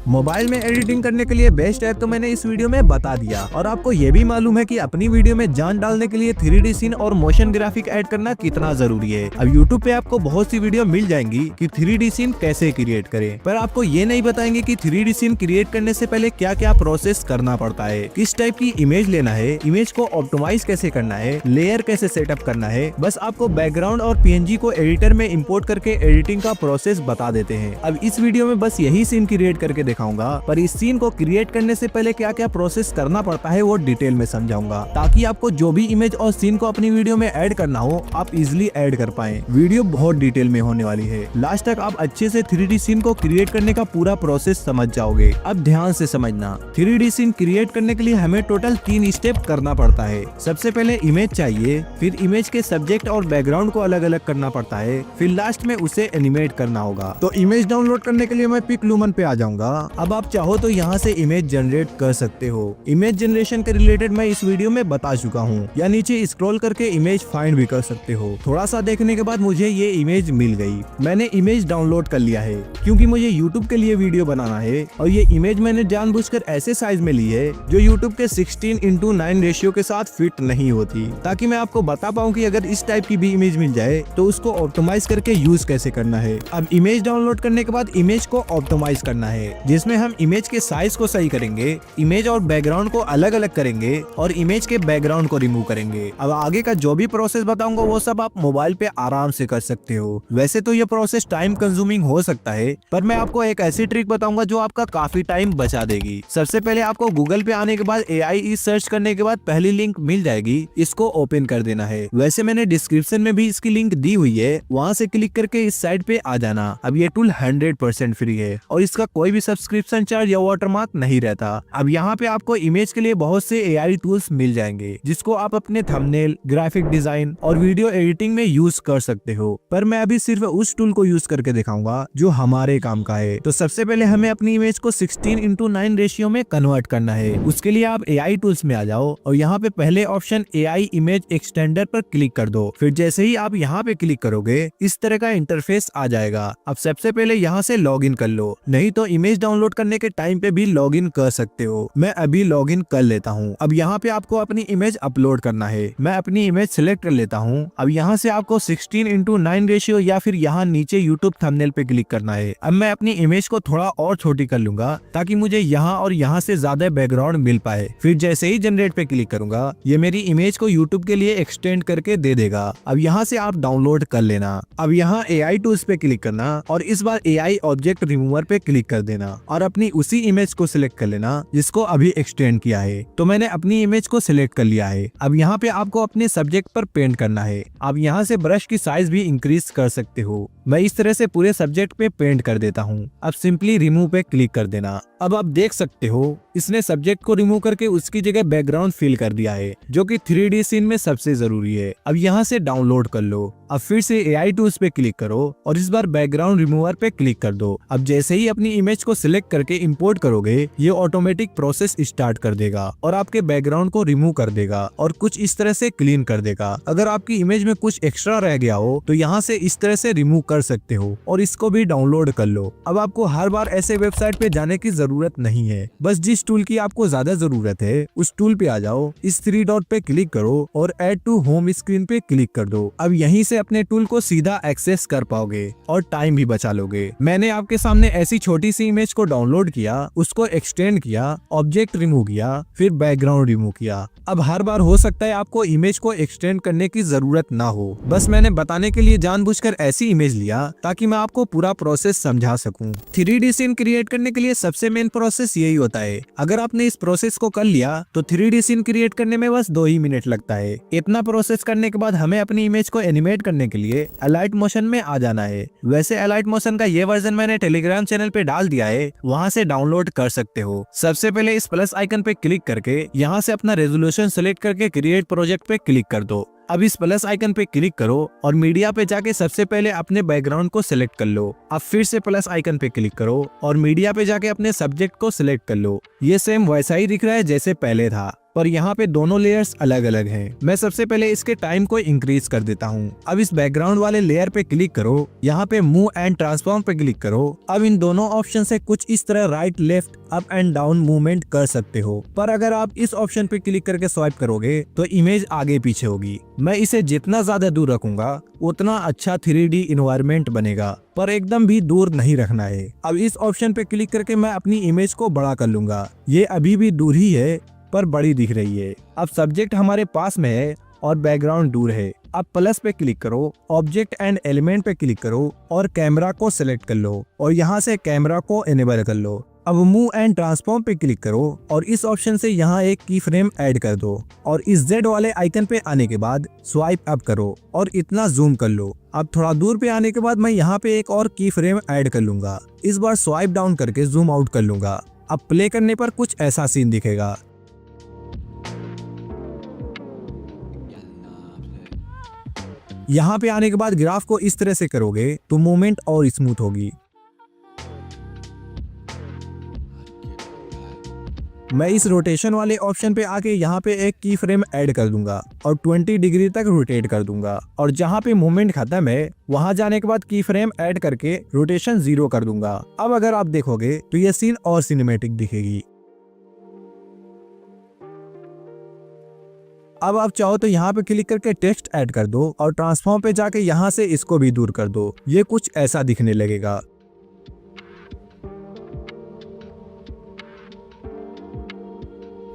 Mobile में editing करने के लिए बेस्ट ऐप तो मैंने इस वीडियो में बता दिया और आपको ये भी मालूम है कि अपनी वीडियो में जान डालने के लिए 3D सीन और मोशन ग्राफिक ऐड करना कितना जरूरी है। अब YouTube पे आपको बहुत सी वीडियो मिल जाएंगी कि 3D सीन कैसे क्रिएट करें, पर आपको ये नहीं बताएंगे कि 3D सीन क्रिएट करने से पहले क्या क्या प्रोसेस करना पड़ता है, किस टाइप की इमेज लेना है, इमेज को ऑप्टिमाइज कैसे करना है, लेयर कैसे सेटअप करना है। बस आपको बैकग्राउंड और PNG को एडिटर में इम्पोर्ट करके एडिटिंग का प्रोसेस बता देते हैं। अब इस वीडियो में बस यही सीन क्रिएट करके दिखाऊंगा, पर इस सीन को क्रिएट करने से पहले क्या क्या प्रोसेस करना पड़ता है वो डिटेल में समझाऊंगा, ताकि आपको जो भी इमेज और सीन को अपनी वीडियो में ऐड करना हो आप इजिली ऐड कर पाए। वीडियो बहुत डिटेल में होने वाली है, लास्ट तक आप अच्छे से 3D सीन को क्रिएट करने का पूरा प्रोसेस समझ जाओगे। अब ध्यान से समझना, 3D सीन क्रिएट करने के लिए हमें टोटल 3 स्टेप करना पड़ता है। सबसे पहले इमेज चाहिए, फिर इमेज के सब्जेक्ट और बैकग्राउंड को अलग अलग करना पड़ता है, फिर लास्ट में उसे एनिमेट करना होगा। तो इमेज डाउनलोड करने के लिए मैं पिकलुमन पे आ जाऊंगा। अब आप चाहो तो यहाँ से इमेज जनरेट कर सकते हो। इमेज जनरेशन के रिलेटेड मैं इस वीडियो में बता चुका हूँ, या नीचे स्क्रॉल करके इमेज फाइंड भी कर सकते हो। थोड़ा सा देखने के बाद मुझे ये इमेज मिल गई। मैंने इमेज डाउनलोड कर लिया है क्योंकि मुझे YouTube के लिए वीडियो बनाना है, और ये इमेज मैंने जानबूझकर ऐसे साइज में ली है जो YouTube के 16:9 रेशियो के साथ फिट नहीं होती, ताकि मैं आपको बता पाऊँ कि अगर इस टाइप की भी इमेज मिल जाए तो उसको ऑप्टिमाइज करके यूज कैसे करना है। अब इमेज डाउनलोड करने के बाद इमेज को ऑप्टिमाइज करना है, जिसमें हम इमेज के साइज को सही करेंगे, इमेज और बैकग्राउंड को अलग अलग करेंगे और इमेज के बैकग्राउंड को रिमूव करेंगे। अब आगे का जो भी प्रोसेस बताऊंगा वो सब आप मोबाइल पे आराम से कर सकते हो। वैसे तो ये प्रोसेस टाइम कंज्यूमिंग हो सकता है, पर मैं आपको एक ऐसी ट्रिक बताऊंगा जो आपका काफी टाइम बचा देगी। सबसे पहले आपको गूगल पे आने के बाद AI सर्च करने के बाद पहली लिंक मिल जाएगी, इसको ओपन कर देना है। वैसे मैंने डिस्क्रिप्शन में भी इसकी लिंक दी हुई है, वहाँ से क्लिक करके इस साइट पे आ जाना। अब ये टूल 100% फ्री है और इसका कोई भी सब्सक्रिप्शन चार्ज या वाटरमार्क नहीं रहता। अब यहाँ पे आपको इमेज के लिए बहुत से AI टूल्स मिल जाएंगे, जिसको आप अपने थंबनेल, ग्राफिक डिजाइन और वीडियो एडिटिंग में यूज कर सकते हो, पर मैं अभी सिर्फ उस टूल को यूज करके दिखाऊंगा जो हमारे काम का है। तो सबसे पहले हमें अपनी इमेज को 16:9 रेशियो में कन्वर्ट करना है। उसके लिए आप AI टूल्स में आ जाओ और यहाँ पे पहले ऑप्शन AI इमेज एक्सटेंडर पर क्लिक कर दो। फिर जैसे ही आप यहाँ पे क्लिक करोगे इस तरह का इंटरफेस आ जाएगा। अब सबसे पहले यहाँ से लॉग इन कर लो, नहीं तो इमेज डाउनलोड करने के टाइम पे भी लॉग इन कर सकते हो। मैं अभी लॉग इन कर लेता हूँ। अब यहाँ पे आपको अपनी इमेज अपलोड करना है। मैं अपनी इमेज सिलेक्ट कर लेता हूँ। अब यहाँ से आपको 16:9 रेशियो या फिर यहाँ नीचे YouTube थंबनेल पे क्लिक करना है। अब मैं अपनी इमेज को थोड़ा और छोटी कर लूंगा ताकि मुझे यहाँ और यहाँ से ज्यादा बैकग्राउंड मिल पाए। फिर जैसे ही जनरेट पे क्लिक करूंगा ये मेरी इमेज को YouTube के लिए एक्सटेंड करके दे देगा। अब यहाँ से आप डाउनलोड कर लेना। अब यहाँ AI टूल्स पे क्लिक करना और इस बार AI ऑब्जेक्ट रिमूवर पे क्लिक कर देना और अपनी उसी इमेज को सिलेक्ट कर लेना जिसको अभी एक्सटेंड किया है। तो मैंने अपनी इमेज को सिलेक्ट कर लिया है। अब यहाँ पे आपको अपने सब्जेक्ट पर पेंट करना है। अब यहाँ से ब्रश की साइज भी इंक्रीज कर सकते हो। मैं इस तरह से पूरे सब्जेक्ट पे पेंट कर देता हूँ। अब सिंपली रिमूव पे क्लिक कर देना। अब आप देख सकते हो इसने सब्जेक्ट को रिमूव करके उसकी जगह बैकग्राउंड फिल कर दिया है, जो कि 3D सीन में सबसे जरूरी है। अब यहाँ से डाउनलोड कर लो। अब फिर से AI टूल्स पे क्लिक करो और इस बार बैकग्राउंड रिमूवर पे क्लिक कर दो। अब जैसे ही अपनी इमेज को सिलेक्ट करके इंपोर्ट करोगे ये ऑटोमेटिक प्रोसेस स्टार्ट कर देगा और आपके बैकग्राउंड को रिमूव कर देगा और कुछ इस तरह से क्लीन कर देगा। अगर आपकी इमेज में कुछ एक्स्ट्रा रह गया हो तो यहाँ से इस तरह से रिमूव कर सकते हो और इसको भी डाउनलोड कर लो। अब आपको हर बार ऐसे वेबसाइट पे जाने की जरूरत नहीं है। बस जिस टूल की आपको ज्यादा जरूरत है उस टूल पे आ जाओ, इस 3 डॉट पे क्लिक करो और ऐड टू होम स्क्रीन पे क्लिक कर दो। अब यहीं से अपने टूल को सीधा एक्सेस कर पाओगे और टाइम भी बचा लोगे। मैंने आपके सामने ऐसी छोटी सी इमेज को डाउनलोड किया, उसको एक्सटेंड किया, ऑब्जेक्ट रिमूव किया, फिर बैकग्राउंड रिमूव किया। अब हर बार हो सकता है आपको इमेज को एक्सटेंड करने की जरूरत ना हो, बस मैंने बताने के लिए जानबूझकर ऐसी इमेज लिया ताकि मैं आपको पूरा प्रोसेस समझा सकूं। 3D सीन क्रिएट करने के लिए सबसे मेन प्रोसेस यही होता है। अगर आपने इस प्रोसेस को कर लिया तो 3D सीन क्रिएट करने में बस 2 ही मिनट लगता है। इतना प्रोसेस करने के बाद हमें अपनी इमेज को एनिमेट करने के लिए अलाइट मोशन में आ जाना है। वैसे अलाइट मोशन का ये वर्जन मैंने टेलीग्राम चैनल पे डाल दिया है, वहाँ से डाउनलोड कर सकते हो। सबसे पहले इस प्लस आइकन पे क्लिक करके यहाँ से अपना रेजोल्यूशन सेलेक्ट करके क्रिएट प्रोजेक्ट पे क्लिक कर दो। अब इस प्लस आइकन पे क्लिक करो और मीडिया पे जाके सबसे पहले अपने बैकग्राउंड को सिलेक्ट कर लो। अब फिर से प्लस आइकन पे क्लिक करो और मीडिया पे जाके अपने सब्जेक्ट को सिलेक्ट कर लो। ये सेम वैसा ही दिख रहा है जैसे पहले था। पर यहाँ पे दोनों लेयर्स अलग अलग हैं। मैं सबसे पहले इसके टाइम को इंक्रीज कर देता हूँ। अब इस बैकग्राउंड वाले लेयर पे क्लिक करो, यहाँ पे मूव एंड ट्रांसफॉर्म पे क्लिक करो। अब इन दोनों ऑप्शन से कुछ इस तरह right left up and down movement कर सकते हो, पर अगर आप इस ऑप्शन पे क्लिक करके स्वाइप करोगे तो इमेज आगे पीछे होगी। मैं इसे जितना ज्यादा दूर रखूंगा उतना अच्छा 3D इन्वायरमेंट बनेगा, पर एकदम भी दूर नहीं रखना है। अब इस ऑप्शन पे क्लिक करके मैं अपनी इमेज को बड़ा कर लूंगा। ये अभी भी दूर ही है पर बड़ी दिख रही है। अब सब्जेक्ट हमारे पास में है और बैकग्राउंड दूर है। अब प्लस पे क्लिक करो, ऑब्जेक्ट एंड एलिमेंट पे क्लिक करो और कैमरा को सिलेक्ट कर लो और यहाँ से कैमरा को एनेबल कर लो। अब मूव एंड ट्रांसफॉर्म पे क्लिक करो और इस ऑप्शन से यहाँ एक की फ्रेम ऐड कर दो और इस जेड वाले आइकन पे आने के बाद स्वाइप अप करो और इतना जूम कर लो। अब थोड़ा दूर पे आने के बाद मैं यहाँ पे एक और की फ्रेम ऐड कर लूंगा। इस बार स्वाइप डाउन करके जूम आउट कर लूंगा। अब प्ले करने पर कुछ ऐसा सीन दिखेगा। यहाँ पे आने के बाद ग्राफ को इस तरह से करोगे तो मूवमेंट और स्मूथ होगी। मैं इस रोटेशन वाले ऑप्शन पे आके यहाँ पे एक की फ्रेम ऐड कर दूंगा और 20 डिग्री तक रोटेट कर दूंगा और जहाँ पे मूवमेंट खत्म है वहां जाने के बाद की फ्रेम ऐड करके रोटेशन 0 कर दूंगा। अब अगर आप देखोगे तो ये सीन और सिनेमैटिक दिखेगी। अब आप चाहो तो यहाँ पे क्लिक करके टेक्स्ट ऐड कर दो और ट्रांसफॉर्म पे जाके यहाँ से इसको भी दूर कर दो। ये कुछ ऐसा दिखने लगेगा।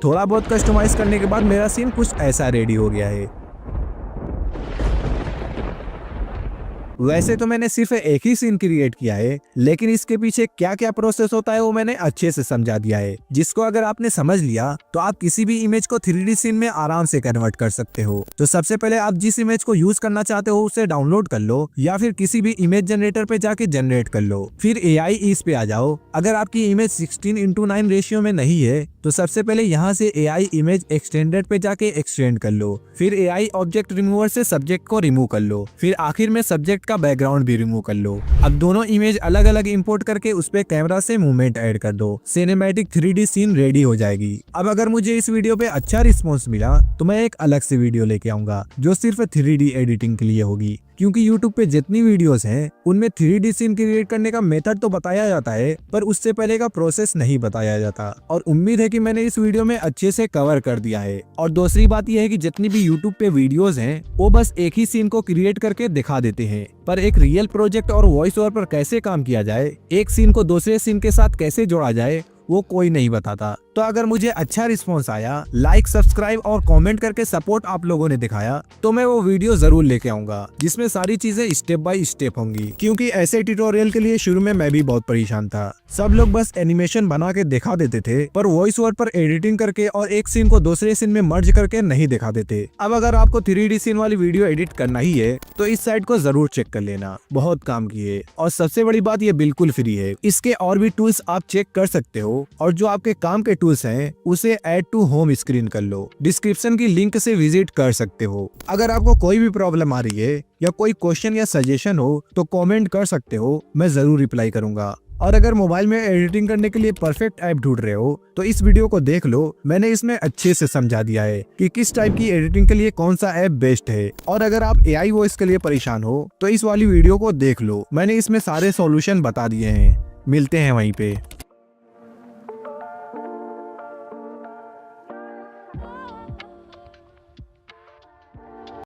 थोड़ा बहुत कस्टमाइज करने के बाद मेरा सीन कुछ ऐसा रेडी हो गया है। वैसे तो मैंने सिर्फ एक ही सीन क्रिएट किया है, लेकिन इसके पीछे क्या क्या प्रोसेस होता है वो मैंने अच्छे से समझा दिया है, जिसको अगर आपने समझ लिया तो आप किसी भी इमेज को 3D सीन में आराम से कन्वर्ट कर सकते हो। तो सबसे पहले आप जिस इमेज को यूज करना चाहते हो उसे डाउनलोड कर लो या फिर किसी भी इमेज जनरेटर पे जाके जनरेट कर लो। फिर AI इस पे आ जाओ। अगर आपकी इमेज 16:9 रेशियो में नहीं है तो सबसे पहले यहाँ से AI इमेज एक्सटेंडेड पे जाके एक्सटेंड कर लो। फिर AI ऑब्जेक्ट रिमूवर से सब्जेक्ट को रिमूव कर लो। फिर आखिर में सब्जेक्ट का बैकग्राउंड भी रिमूव कर लो। अब दोनों इमेज अलग अलग इंपोर्ट करके उस पे कैमरा से मूवमेंट ऐड कर दो। सिनेमैटिक 3D सीन रेडी हो जाएगी। अब अगर मुझे इस वीडियो पे अच्छा रिस्पॉन्स मिला तो मैं एक अलग से वीडियो लेके आऊंगा जो सिर्फ 3D एडिटिंग के लिए होगी, क्योंकि YouTube पे जितनी वीडियोस हैं उनमें 3D सीन क्रिएट करने का मेथड तो बताया जाता है पर उससे पहले का प्रोसेस नहीं बताया जाता, और उम्मीद है कि मैंने इस वीडियो में अच्छे से कवर कर दिया है। और दूसरी बात यह है कि जितनी भी YouTube पे वीडियोस हैं वो बस एक ही सीन को क्रिएट करके दिखा देते हैं, पर एक रियल प्रोजेक्ट और वॉइस ओवर पर कैसे काम किया जाए, एक सीन को दूसरे सीन के साथ कैसे जोड़ा जाए, वो कोई नहीं बताता। तो अगर मुझे अच्छा रिस्पॉन्स आया, लाइक सब्सक्राइब और कमेंट करके सपोर्ट आप लोगों ने दिखाया तो मैं वो वीडियो जरूर लेके आऊंगा जिसमें सारी चीजें स्टेप बाय स्टेप होंगी, क्योंकि ऐसे ट्यूटोरियल के लिए शुरू में मैं भी बहुत परेशान था। सब लोग बस एनिमेशन बना के दिखा देते थे पर वॉइस ओवर पर एडिटिंग करके और एक सीन को दूसरे सीन में मर्ज करके नहीं दिखा देते। अब अगर आपको 3D सीन वाली वीडियो एडिट करना ही है तो इस साइट को जरूर चेक कर लेना, बहुत काम की है। और सबसे बड़ी बात ये बिल्कुल फ्री है। इसके और भी टूल्स आप चेक कर सकते हो और जो आपके काम के टूल्स हैं उसे ऐड टू होम स्क्रीन कर लो। डिस्क्रिप्शन की लिंक से विजिट कर सकते हो। अगर आपको कोई भी प्रॉब्लम आ रही है या कोई क्वेश्चन या सजेशन हो तो कमेंट कर सकते हो, मैं जरूर रिप्लाई करूंगा। और अगर मोबाइल में एडिटिंग करने के लिए परफेक्ट ऐप ढूंढ रहे हो तो इस वीडियो को देख लो। मैंने इसमें अच्छे से समझा दिया है कि किस टाइप की एडिटिंग के लिए कौन सा ऐप बेस्ट है। और अगर आप AI वॉइस के लिए परेशान हो तो इस वाली वीडियो को देख लो, मैंने इसमें सारे सॉल्यूशन बता दिए हैं। मिलते हैं वहीं पे।